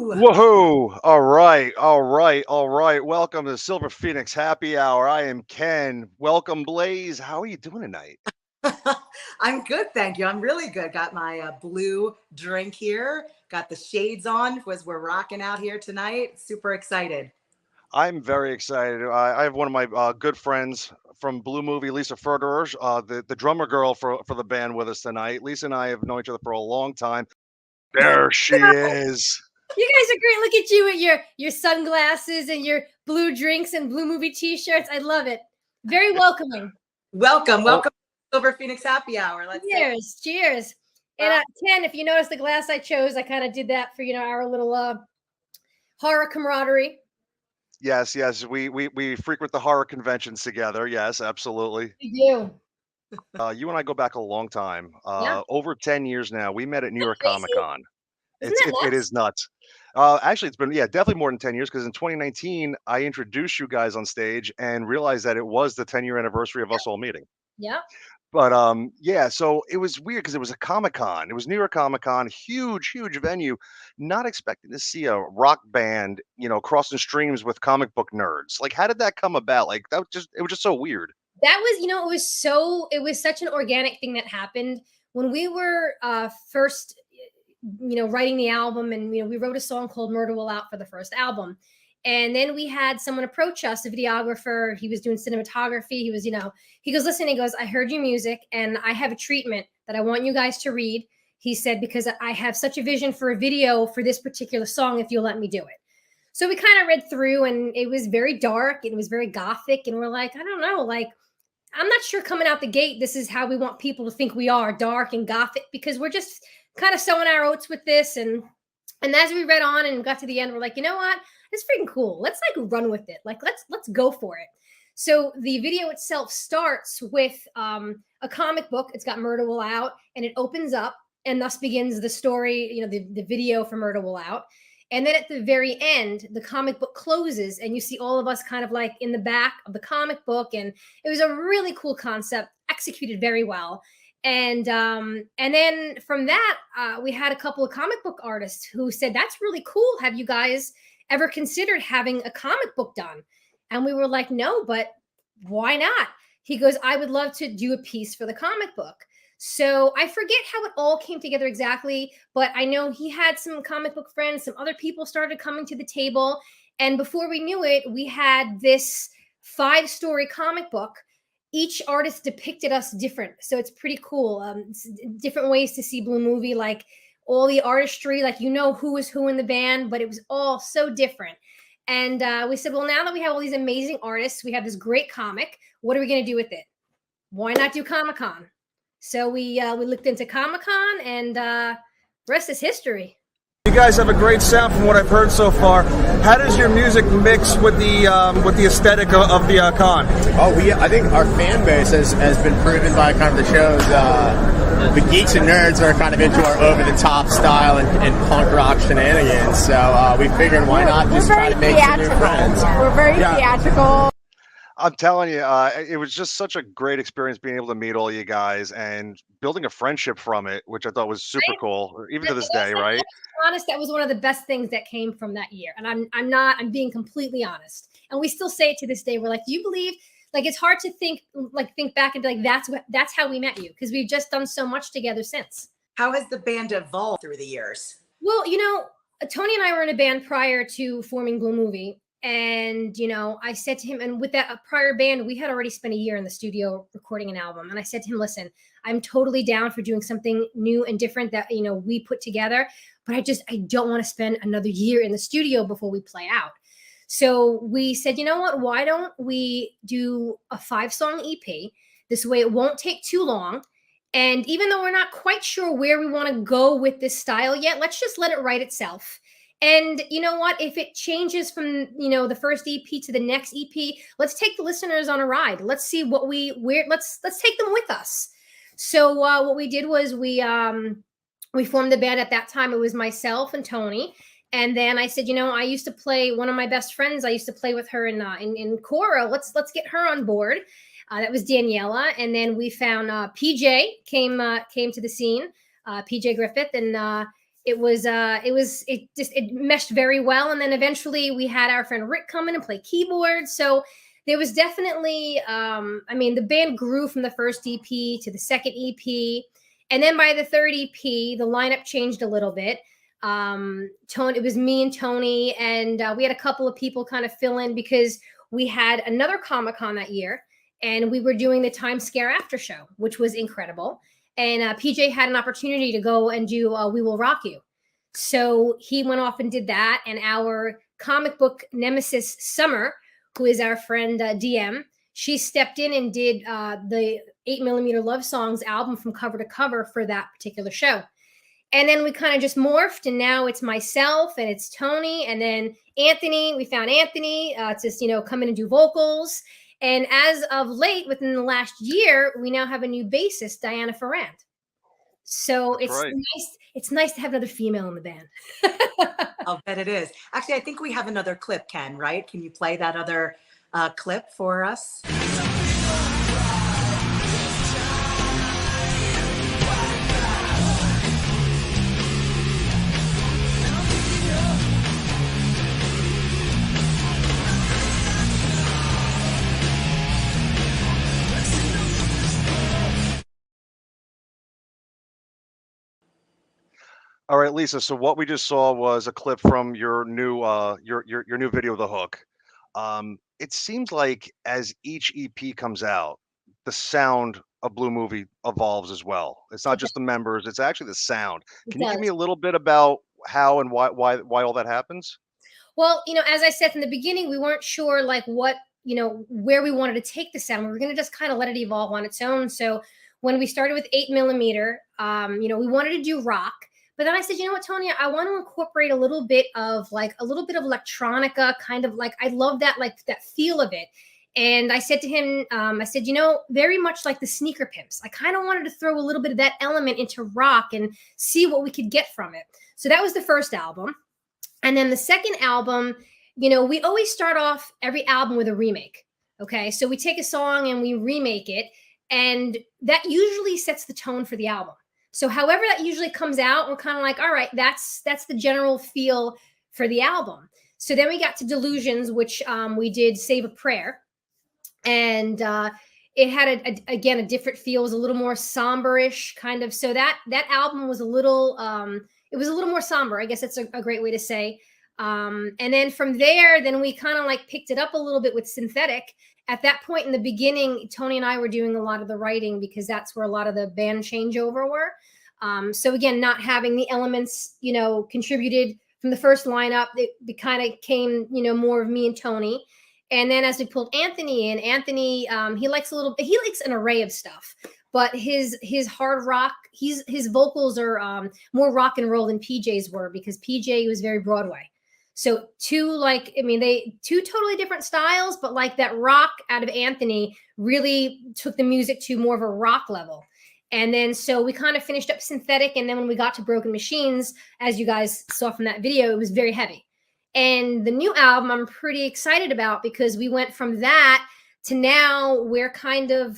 Woohoo! All right, all right, all right. Welcome to Silver Phoenix Happy Hour. I am Ken. Welcome, Blaze. How are you doing tonight? I'm good, thank you. I'm really good. Got my blue drink here. Got the shades on as we're rocking out here tonight. Super excited. I'm very excited. I have one of my good friends from Blue Movie, Lisa Foerderer, the drummer girl for the band with us tonight. Lisa and I have known each other for a long time. There she is. You guys are great. Look at you with your sunglasses and your blue drinks and Blue Movie t-shirts. I love it. Very welcoming. Welcome to Silver Phoenix Happy Hour. Cheers. And Ken, if you notice the glass I chose, I kind of did that for our little horror camaraderie. Yes. We frequent the horror conventions together. Yes, absolutely. We do. You and I go back a long time. Yeah. Over 10 years now. We met at New York Comic Con. It is nuts. Actually, it's been definitely more than 10 years, because in 2019 I introduced you guys on stage and realized that it was the 10-year anniversary of us all meeting. Yeah. But so it was weird because it was a Comic Con. It was New York Comic Con, huge venue. Not expecting to see a rock band, crossing streams with comic book nerds. Like, how did that come about? Like, it was just so weird. That was, it was such an organic thing that happened when we were first writing the album, and we wrote a song called Murder Will Out for the first album. And then we had someone approach us, a videographer. He was doing cinematography. He was, he goes, listen, he goes, I heard your music and I have a treatment that I want you guys to read. He said, because I have such a vision for a video for this particular song, if you'll let me do it. So we kind of read through, and it was very dark and it was very gothic. And we're like, I don't know, like, I'm not sure coming out the gate, this is how we want people to think we are, dark and gothic, because we're just kind of sowing our oats with this. And as we read on and got to the end, we're like, you know what? It's freaking cool. Let's like run with it. Like, let's go for it. So the video itself starts with a comic book. It's got Murder Will Out, and it opens up, and thus begins the story, the video for Murder Will Out. And then at the very end, the comic book closes, and you see all of us kind of like in the back of the comic book. And it was a really cool concept, executed very well. And then from that, we had a couple of comic book artists who said, that's really cool. Have you guys ever considered having a comic book done? And we were like, no, but why not? He goes, I would love to do a piece for the comic book. So I forget how it all came together exactly, but I know he had some comic book friends, some other people started coming to the table. And before we knew it, we had this 5-story comic book. Each artist depicted us different. So it's pretty cool. Different ways to see Blue Movie, like all the artistry, like who is who in the band, but it was all so different. And we said, well, now that we have all these amazing artists, we have this great comic, what are we going to do with it? Why not do Comic-Con? So we looked into Comic-Con, and rest is history. You guys have a great sound from what I've heard so far. How does your music mix with the aesthetic of the con? I think our fan base has been proven by kind of the shows. The geeks and nerds are kind of into our over-the-top style and punk rock shenanigans. So we figured, why not just try to make some new friends? We're very theatrical. I'm telling you, it was just such a great experience being able to meet all you guys and building a friendship from it, which I thought was super cool, even to this day, right? Honest, that was one of the best things that came from that year. And I'm being completely honest. And we still say it to this day. We're like, do you believe, like, it's hard to think back and be like, that's how we met you, because we've just done so much together since. How has the band evolved through the years? Well, Tony and I were in a band prior to forming Blue Movie. And, I said to him, and with that prior band, we had already spent a year in the studio recording an album. And I said to him, listen, I'm totally down for doing something new and different that, we put together. But I don't want to spend another year in the studio before we play out. So we said, you know what, why don't we do a 5-song EP? This way it won't take too long. And even though we're not quite sure where we want to go with this style yet, let's just let it write itself. And you know what, if it changes from, the first EP to the next EP, let's take the listeners on a ride. Let's see let's take them with us. So what we did was we formed the band. At that time, it was myself and Tony. And then I said, I used to play, one of my best friends, I used to play with her in Coyle. Let's get her on board. That was Daniela. And then we found PJ came to the scene, PJ Griffith. And it meshed very well. And then eventually we had our friend Rick come in and play keyboards. So there was definitely, I mean, the band grew from the first EP to the second EP. And then by the third EP, the lineup changed a little bit. Tony, it was me and Tony, and we had a couple of people kind of fill in because we had another Comic-Con that year, and we were doing the Times Square after show, which was incredible. And PJ had an opportunity to go and do We Will Rock You. So he went off and did that. And our comic book nemesis, Summer, who is our friend DM, she stepped in and did the 8mm Love Songs album from cover to cover for that particular show. And then we kind of just morphed, and now it's myself and it's Tony, and then Anthony. We found Anthony to come in and do vocals. And as of late, within the last year, we now have a new bassist, Diana Ferrand. So That's it's right. nice. It's nice to have another female in the band. I'll bet it is. Actually, I think we have another clip, Ken, right? Can you play that other clip for us? All right, Lisa. So what we just saw was a clip from your new your new video, The Hook. It seems like as each EP comes out, the sound of Blue Movie evolves as well. It's not just the members; it's actually the sound. Can you give me a little bit about how and why all that happens? Well, as I said from the beginning, we weren't sure like what, where we wanted to take the sound. We were going to just kind of let it evolve on its own. So when we started with 8mm, we wanted to do rock. But then I said, you know what, Tony, I want to incorporate a little bit of electronica, kind of like, I love that, like that feel of it. And I said to him, very much like the Sneaker Pimps. I kind of wanted to throw a little bit of that element into rock and see what we could get from it. So that was the first album. And then the second album, we always start off every album with a remake. Okay. So we take a song and we remake it. And that usually sets the tone for the album. So however that usually comes out, we're kind of like, all right, that's the general feel for the album. So then we got to Delusions, which we did Save a Prayer. And it had, a different feel. It was a little more somber-ish kind of. So that album was a little more somber. I guess that's a great way to say. And then from there, then we kind of like picked it up a little bit with Synthetic. At that point in the beginning, Tony and I were doing a lot of the writing because that's where a lot of the band changeover were. So again, not having the elements, contributed from the first lineup, it kind of came, more of me and Tony. And then as we pulled Anthony in, he likes an array of stuff, but his hard rock, his vocals are more rock and roll than PJ's were, because PJ was very Broadway. So two totally different styles, but like that rock out of Anthony really took the music to more of a rock level. And then so we kind of finished up Synthetic. And then when we got to Broken Machines, as you guys saw from that video, it was very heavy. And the new album I'm pretty excited about, because we went from that to now we're kind of,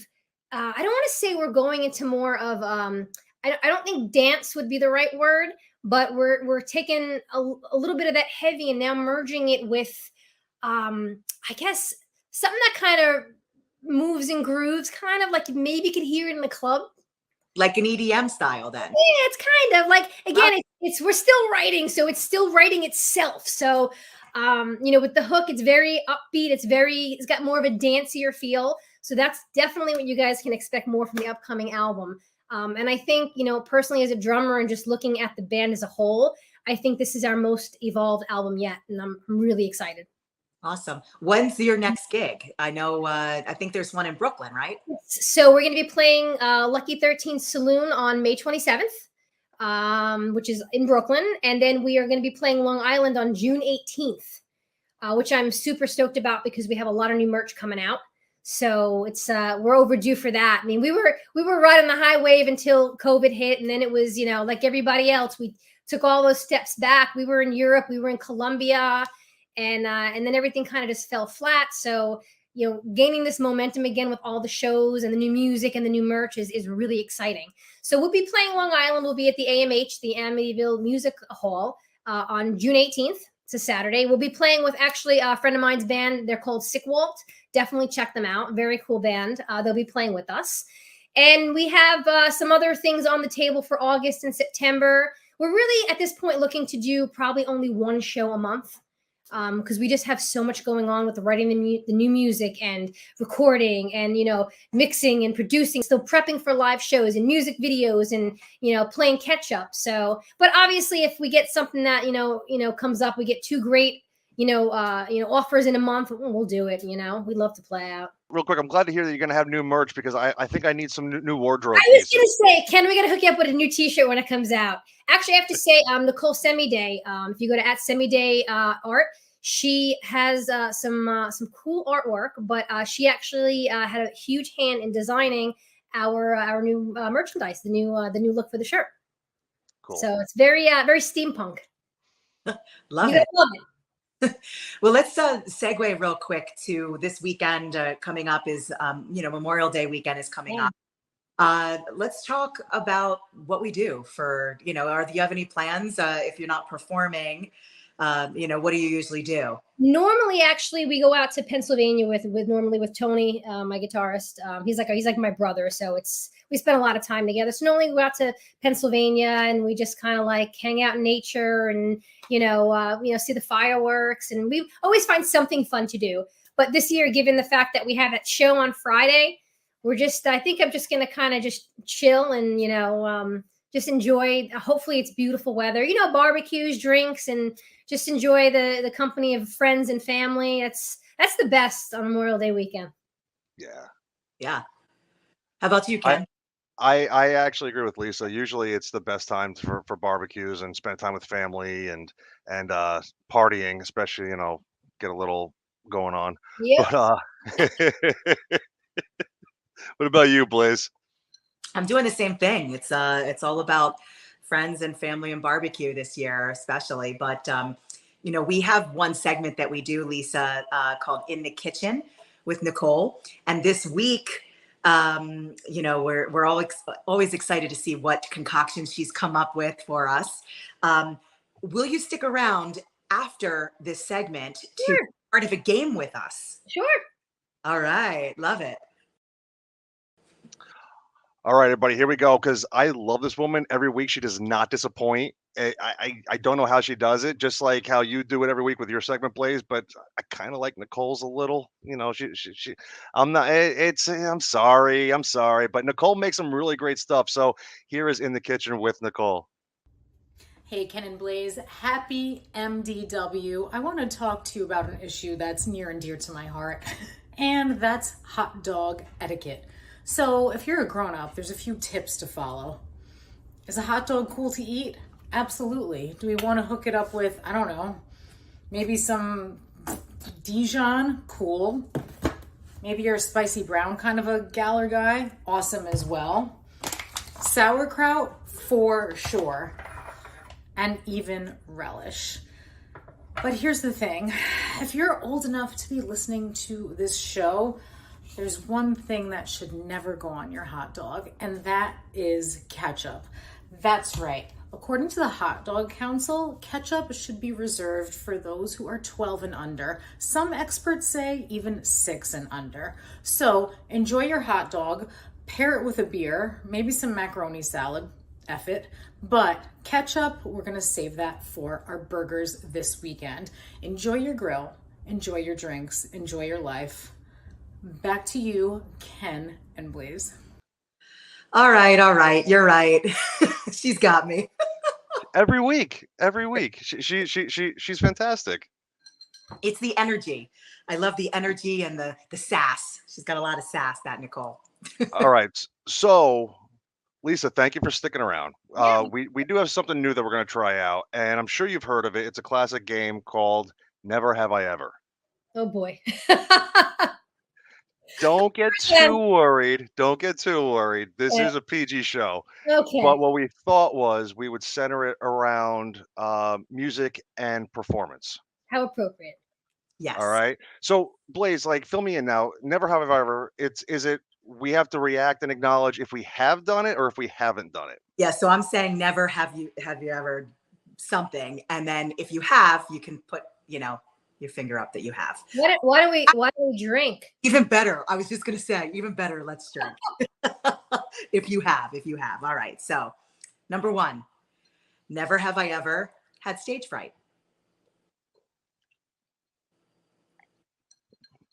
I don't want to say we're going into more of, I don't think dance would be the right word, but we're taking a little bit of that heavy and now merging it with, I guess, something that kind of moves and grooves, kind of like maybe you could hear it in the club. Like an EDM style then. Yeah, it's kind of like, again, we're still writing, so it's still writing itself. So, with The Hook, it's very upbeat. It's got more of a dancier feel. So that's definitely what you guys can expect more from the upcoming album. And I think, personally as a drummer and just looking at the band as a whole, I think this is our most evolved album yet. And I'm really excited. Awesome. When's your next gig? I know, I think there's one in Brooklyn, right? So we're going to be playing Lucky 13 Saloon on May 27th, which is in Brooklyn. And then we are going to be playing Long Island on June 18th, which I'm super stoked about because we have a lot of new merch coming out. So it's we're overdue for that. I mean, we were riding the high wave until COVID hit, and then it was, like everybody else, we took all those steps back. We were in Europe, we were in Colombia, and then everything kind of just fell flat. So, gaining this momentum again with all the shows and the new music and the new merch is really exciting. So we'll be playing Long Island. We'll be at the AMH, the Amityville Music Hall, on June 18th. It's a Saturday. We'll be playing with actually a friend of mine's band. They're called Sick Walt. Definitely check them out. Very cool band. They'll be playing with us. And we have some other things on the table for August and September. We're really at this point looking to do probably only one show a month, because we just have so much going on with writing the new music and recording and mixing and producing, still prepping for live shows and music videos and playing catch up. So, but obviously, if we get something that comes up, we get two great offers in a month, we'll do it. We'd love to play out. Real quick, I'm glad to hear that you're going to have new merch, because I think I need some new wardrobe I was pieces. going to say, Ken, we got to hook you up with a new T-shirt when it comes out. Actually, I have to say, Nicole Semiday, if you go to @Semiday Art, she has some cool artwork, but she actually had a huge hand in designing our new merchandise, the new look for the shirt. Cool. So it's very steampunk. Love it. Well, let's segue real quick to this weekend coming up. Is Memorial Day weekend is coming up. Let's talk about what we do for do you have any plans if you're not performing? What do you usually do? Normally, actually, we go out to Pennsylvania with Tony, my guitarist. He's like my brother, so we spend a lot of time together. So normally we go out to Pennsylvania and we just kind of like hang out in nature and see the fireworks, and we always find something fun to do. But this year, given the fact that we have that show on Friday, I think I'm just gonna kind of just chill and just enjoy. Hopefully, it's beautiful weather. Barbecues, drinks, and just enjoy the company of friends and family. That's the best on Memorial Day weekend. Yeah. How about you, Ken? I actually agree with Lisa. Usually, it's the best time for barbecues and spend time with family and partying, especially get a little going on. Yeah. But what about you, Blaze? I'm doing the same thing. It's all about friends and family and barbecue this year, especially. But we have one segment that we do, Lisa, called In the Kitchen with Nicole. And this week, we're always excited to see what concoctions she's come up with for us. Will you stick around after this segment to be part of a game with us? Sure. All right. Love it. All right, everybody, here we go, because I love this woman. Every week she does not disappoint. I don't know how she does it, just like how you do it every week with your segment, Blaze, but I kind of like Nicole's a little. She I'm not, I'm sorry, but Nicole makes some really great stuff. So here is In the Kitchen with Nicole. Hey, Ken and Blaze, happy MDW. I want to talk to you about an issue that's near and dear to my heart, and that's hot dog etiquette. So if you're a grown-up, there's a few tips to follow. Is a hot dog cool to eat? Absolutely. Do we want to hook it up with, I don't know, maybe some Dijon? Cool. Maybe you're a spicy brown kind of a gal or guy? Awesome as well. Sauerkraut? For sure. And even relish. But here's the thing. If you're old enough to be listening to this show, there's one thing that should never go on your hot dog, and that is ketchup. That's right. According to the Hot Dog Council, ketchup should be reserved for those who are 12 and under. Some experts say even 6 and under. So enjoy your hot dog, pair it with a beer, maybe some macaroni salad, F it. But ketchup, we're gonna save that for our burgers this weekend. Enjoy your grill, enjoy your drinks, enjoy your life. Back to you, Ken and Blaze. All right. You're right. She's got me. Every week. She's fantastic. It's the energy. I love the energy and the sass. She's got a lot of sass, that Nicole. All right. So, Lisa, thank you for sticking around. We do have something new that we're going to try out, and I'm sure you've heard of it. It's a classic game called Never Have I Ever. Oh boy. Don't get too worried. This is a PG show. Okay. But what we thought was we would center it around music and performance. How appropriate. Yes. All right. So Blaze, like, fill me in now. Never have I ever. Is it we have to react and acknowledge if we have done it or if we haven't done it. Yeah. So I'm saying never have you ever something, and then if you have, you can put your finger up that you have. Why do we drink? Even better. I was just gonna say even better. Let's drink. If you have. All right. So number 1, never have I ever had stage fright.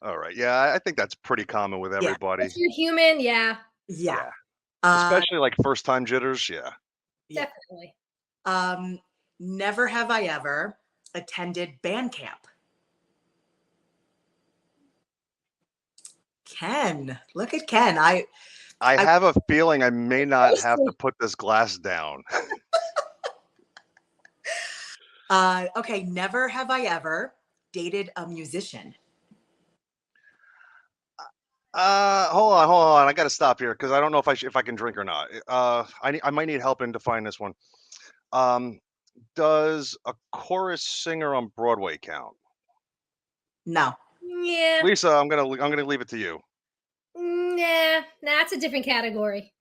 All right. Yeah, I think that's pretty common with everybody. If you're human, yeah. Yeah. Especially like first time jitters. Yeah. Definitely. Never have I ever attended band camp. Ken, look at Ken. I have a feeling I may not have to put this glass down. Okay, never have I ever dated a musician. Hold on. I got to stop here because I don't know if I can drink or not. I might need help in defining this one. Does a chorus singer on Broadway count? No. Yeah. Lisa, I'm gonna leave it to you. Nah, it's a different category.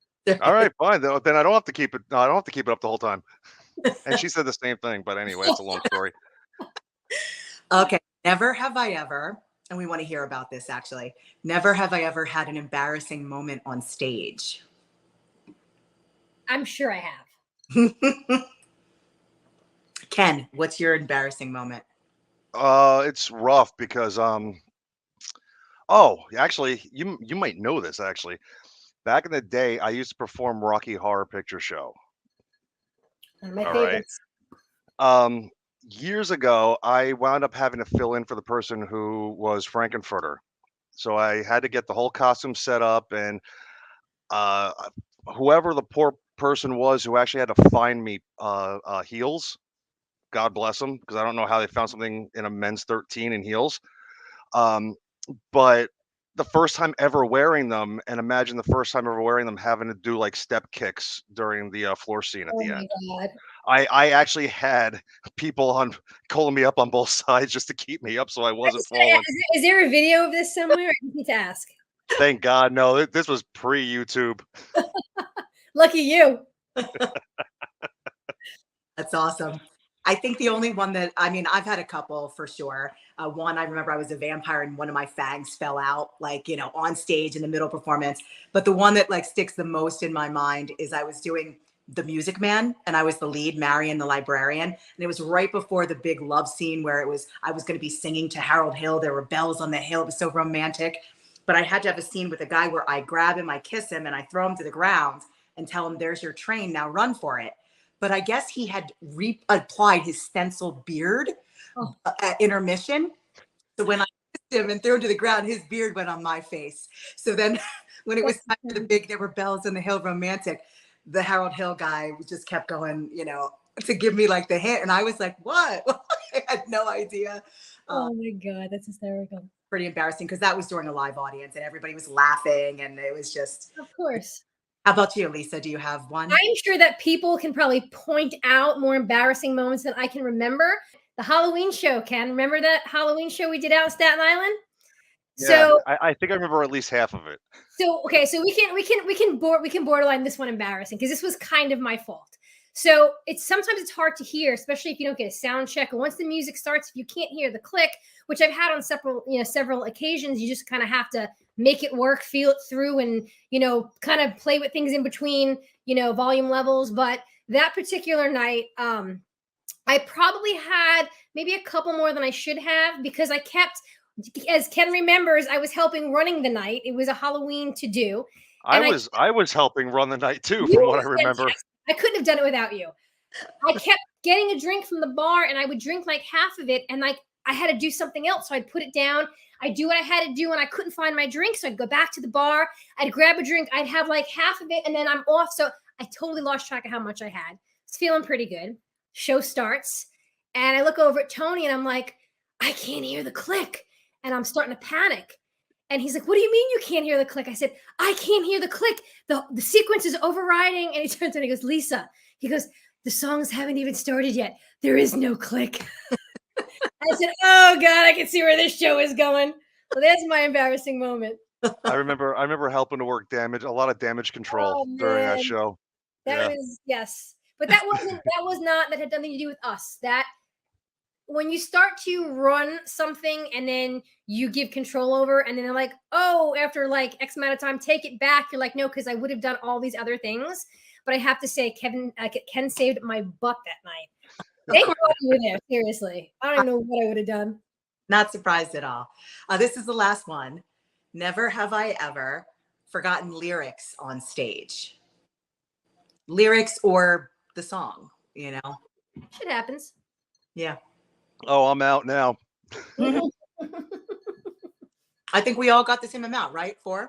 All right, fine. Then I don't have to keep it. No, I don't have to keep it up the whole time. And she said the same thing, but anyway, it's a long story. Okay, never have I ever, and we want to hear about this actually. Never have I ever had an embarrassing moment on stage. I'm sure I have. Ken, what's your embarrassing moment? It's rough because oh, actually, you might know this actually. Back in the day, I used to perform Rocky Horror Picture Show. One of my favorites. Right. Years ago, I wound up having to fill in for the person who was Frankenfurter. So I had to get the whole costume set up, and whoever the poor person was who actually had to find me heels, God bless them, because I don't know how they found something in a men's 13 in heels. But the first time ever wearing them, and imagine the first time ever wearing them having to do like step kicks during the floor scene at the end. God. I actually had people calling me up on both sides just to keep me up so I wasn't falling. Is there a video of this somewhere? I need to ask. Thank God, no. This was pre-YouTube. Lucky you. That's awesome. I think the only one that, I've had a couple for sure. One, I remember I was a vampire and one of my fangs fell out, on stage in the middle performance. But the one that sticks the most in my mind is I was doing The Music Man and I was the lead, Marion, the librarian. And it was right before the big love scene where I was going to be singing to Harold Hill. There were bells on the hill. It was so romantic. But I had to have a scene with a guy where I grab him, I kiss him, and I throw him to the ground and tell him, there's your train, now run for it. But I guess he had reapplied his stenciled beard at intermission. So when I kissed him and threw him to the ground, his beard went on my face. So then when it was time for there were bells on the hill romantic, the Harold Hill guy just kept going, to give me the hint. And I was like, what? I had no idea. Oh my God, that's hysterical. Pretty embarrassing because that was during a live audience and everybody was laughing and it was just. Of course. How about you, Lisa? Do you have one? I'm sure that people can probably point out more embarrassing moments than I can remember. The Halloween show, Ken. Remember that Halloween show we did out in Staten Island? Yeah, so I think I remember at least half of it. So okay, so we can borderline this one embarrassing because this was kind of my fault. So sometimes it's hard to hear, especially if you don't get a sound check. And once the music starts, if you can't hear the click, which I've had on several occasions, you just kind of have to make it work, feel it through, and kind of play with things in between, volume levels. But that particular night, I probably had maybe a couple more than I should have because I kept, as Ken remembers, I was helping running the night. It was a Halloween to do. I was helping run the night too, from what I remember. Fantastic. I couldn't have done it without you. I kept getting a drink from the bar and I would drink half of it and I had to do something else. So I'd put it down. I'd do what I had to do and I couldn't find my drink. So I'd go back to the bar. I'd grab a drink. I'd have half of it and then I'm off. So I totally lost track of how much I had. I was feeling pretty good. Show starts and I look over at Tony and I'm like, I can't hear the click. And I'm starting to panic. And he's like, what do you mean you can't hear the click? I said, I can't hear the click. The sequence is overriding. And he turns and he goes, Lisa, he goes, the songs haven't even started yet. There is no click. I said, oh God, I can see where this show is going. So that's my embarrassing moment. I remember helping to work a lot of damage control Oh during that man. show. That Yeah. was, yes. But that had nothing to do with us. That when you start to run something and then you give control over, and then they're like, oh, after like X amount of time, take it back. You're like, no, because I would have done all these other things. But I have to say, Ken saved my butt that night. Thank God you were there. Seriously. I don't even know what I would have done. Not surprised at all. This is the last one. Never have I ever forgotten lyrics on stage. Lyrics or the song, you know? Shit happens. Yeah. Oh, I'm out now. I think we all got the same amount, right? 4? I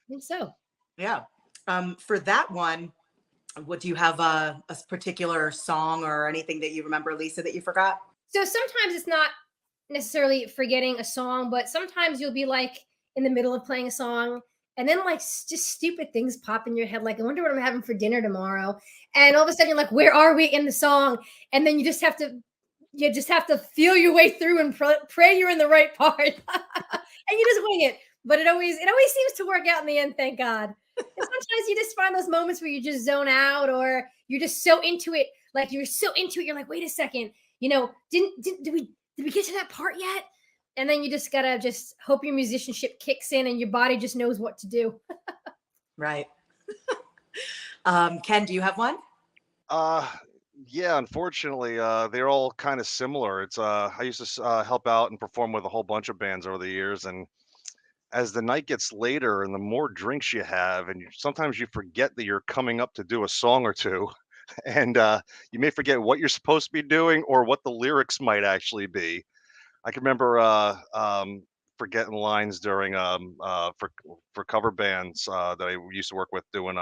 think so. Yeah. For that one, do you have a particular song or anything that you remember, Lisa, that you forgot? So sometimes it's not necessarily forgetting a song, but sometimes you'll be like in the middle of playing a song, and then like just stupid things pop in your head, like I wonder what I'm having for dinner tomorrow, and all of a sudden you're like, where are we in the song? And then you just have to feel your way through and pray you're in the right part, and you just wing it. But it always seems to work out in the end, thank God. And sometimes you just find those moments where you just zone out, or you're just so into it, you're like, wait a second, did we get to that part yet? And then you just gotta just hope your musicianship kicks in and your body just knows what to do. Right. Ken, do you have one? Yeah, unfortunately, they're all kind of similar. It's I used to help out and perform with a whole bunch of bands over the years, and as the night gets later and the more drinks you have, and sometimes you forget that you're coming up to do a song or two, and you may forget what you're supposed to be doing or what the lyrics might actually be. I can remember forgetting lines during for cover bands that I used to work with, doing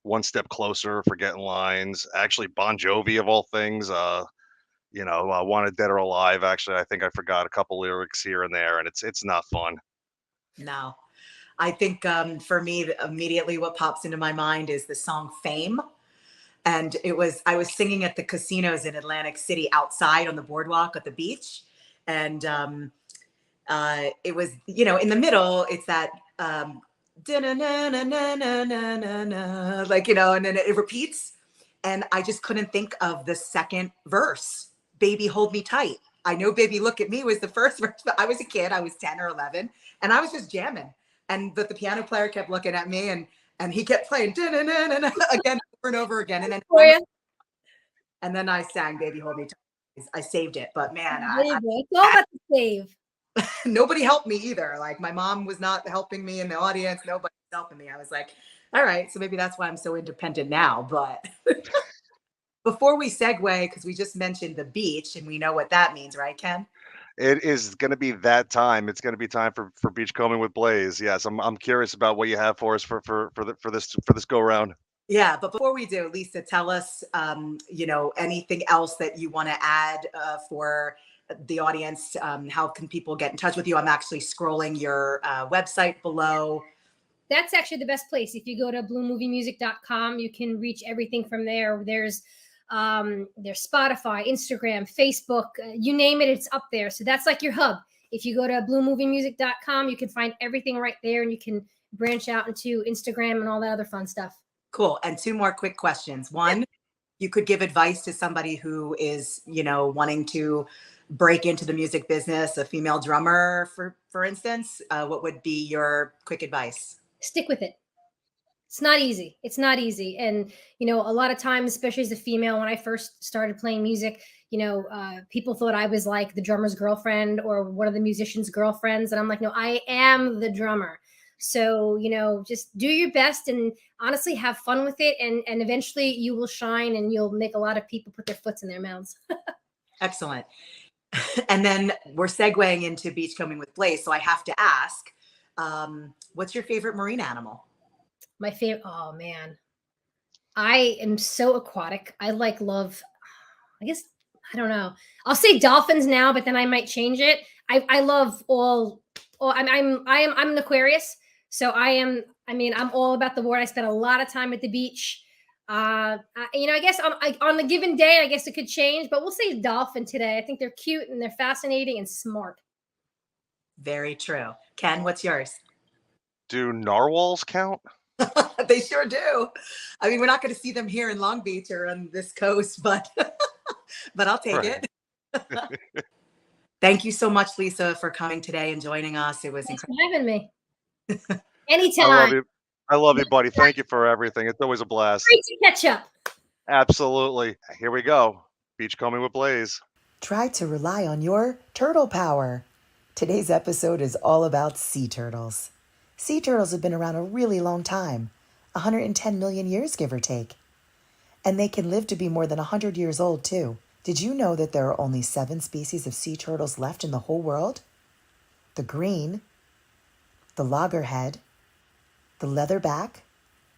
One Step Closer, forgetting lines. Actually, Bon Jovi of all things, Wanted Dead or Alive. Actually, I think I forgot a couple lyrics here and there, and it's not fun. No. I think for me, immediately what pops into my mind is the song Fame. And I was singing at the casinos in Atlantic City outside on the boardwalk at the beach. And it was, in the middle, it's that like, and then it repeats. And I just couldn't think of the second verse. Baby, hold me tight. I know Baby Look at Me was the first verse, but I was a kid. I was 10 or 11 and I was just jamming. But the piano player kept looking at me and he kept playing again over and over again. And then I sang Baby Hold Me Tight. I saved it, but man, it's all about the save. Nobody helped me either. Like my mom was not helping me in the audience. Nobody was helping me. I was like, all right, so maybe that's why I'm so independent now. But before we segue, because we just mentioned the beach and we know what that means, right, Ken? It is going to be that time. It's going to be time for Beachcombing with Blaze. Yes, I'm curious about what you have for us for this go round. Yeah, but before we do, Lisa, tell us, anything else that you want to add for the audience. How can people get in touch with you? I'm actually scrolling your website below. That's actually the best place. If you go to bluemoviemusic.com, you can reach everything from there. There's Spotify, Instagram, Facebook, you name it, it's up there. So that's like your hub. If you go to bluemoviemusic.com, you can find everything right there, and you can branch out into Instagram and all that other fun stuff. Cool. And 2 more quick questions. One, you could give advice to somebody who is, wanting to break into the music business, a female drummer, for instance. What would be your quick advice? Stick with it. It's not easy. And, a lot of times, especially as a female, when I first started playing music, people thought I was like the drummer's girlfriend or one of the musician's girlfriends. And I'm like, no, I am the drummer. So, just do your best and honestly have fun with it. And eventually you will shine and you'll make a lot of people put their foots in their mouths. Excellent. And then we're segueing into Beachcombing with Blaze. So I have to ask, what's your favorite marine animal? My favorite. Oh man. I am so aquatic. I love, I guess, I don't know. I'll say dolphins now, but then I might change it. I love all I'm an Aquarius. So I'm all about the water. I spend a lot of time at the beach. I guess on the given day, I guess it could change, but we'll say dolphin today. I think they're cute and they're fascinating and smart. Very true. Ken, what's yours? Do narwhals count? They sure do. I mean, we're not going to see them here in Long Beach or on this coast, but but I'll take Right. it. Thank you so much, Lisa, for coming today and joining us. It was Thanks incredible. for having me. I Anytime. love you. I love you, buddy. Thank you for everything. It's always a blast. Great to catch up. Absolutely. Here we go. Beachcombing with Blaze. Try to rely on your turtle power. Today's episode is all about sea turtles. Sea turtles have been around a really long time, 110 million years, give or take. And they can live to be more than 100 years old, too. Did you know that there are only 7 species of sea turtles left in the whole world? The green, the loggerhead, the leatherback,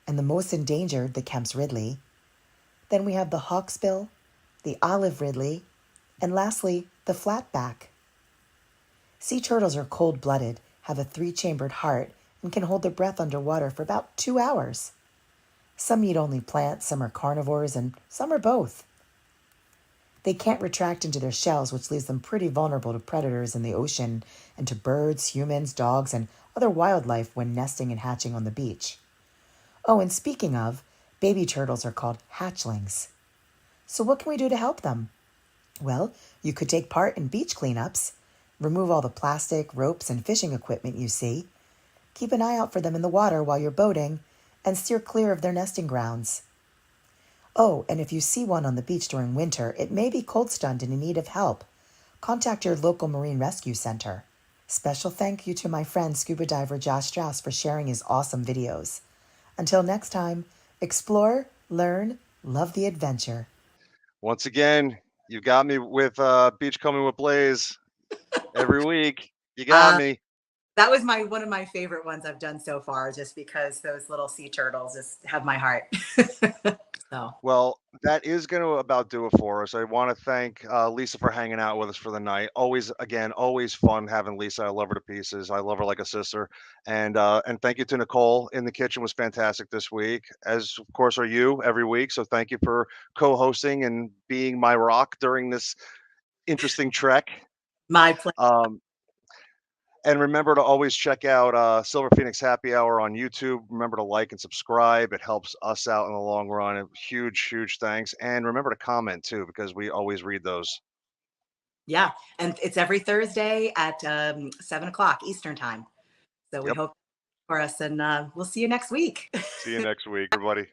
and the most endangered, the Kemp's Ridley. Then we have the hawksbill, the olive ridley, and lastly, the flatback. Sea turtles are cold-blooded, have a 3-chambered heart, and can hold their breath underwater for about 2 hours. Some eat only plants, some are carnivores, and some are both. They can't retract into their shells, which leaves them pretty vulnerable to predators in the ocean and to birds, humans, dogs, and other wildlife when nesting and hatching on the beach. Oh, and speaking of, baby turtles are called hatchlings. So what can we do to help them? Well, you could take part in beach cleanups, remove all the plastic, ropes, and fishing equipment you see, keep an eye out for them in the water while you're boating, and steer clear of their nesting grounds. Oh, and if you see one on the beach during winter, it may be cold stunned and in need of help. Contact your local Marine Rescue Center. Special thank you to my friend scuba diver Josh Strauss for sharing his awesome videos. Until next time, explore, learn, love the adventure. Once again, you got me with Beachcombing with Blaze every week. You got me. That was one of my favorite ones I've done so far, just because those little sea turtles just have my heart. So. Well, that is going to about do it for us. I want to thank Lisa for hanging out with us for the night. Always fun having Lisa. I love her to pieces. I love her like a sister. And thank you to Nicole in the kitchen. Was fantastic this week, as of course are you every week. So thank you for co-hosting and being my rock during this interesting trek. My pleasure. And remember to always check out Silver Phoenix Happy Hour on YouTube. Remember to like and subscribe. It helps us out in the long run. And huge thanks. And remember to comment too, because we always read those. Yeah. And it's every Thursday at 7:00 Eastern time. So we hope for us, and we'll see you next week. See you next week, everybody.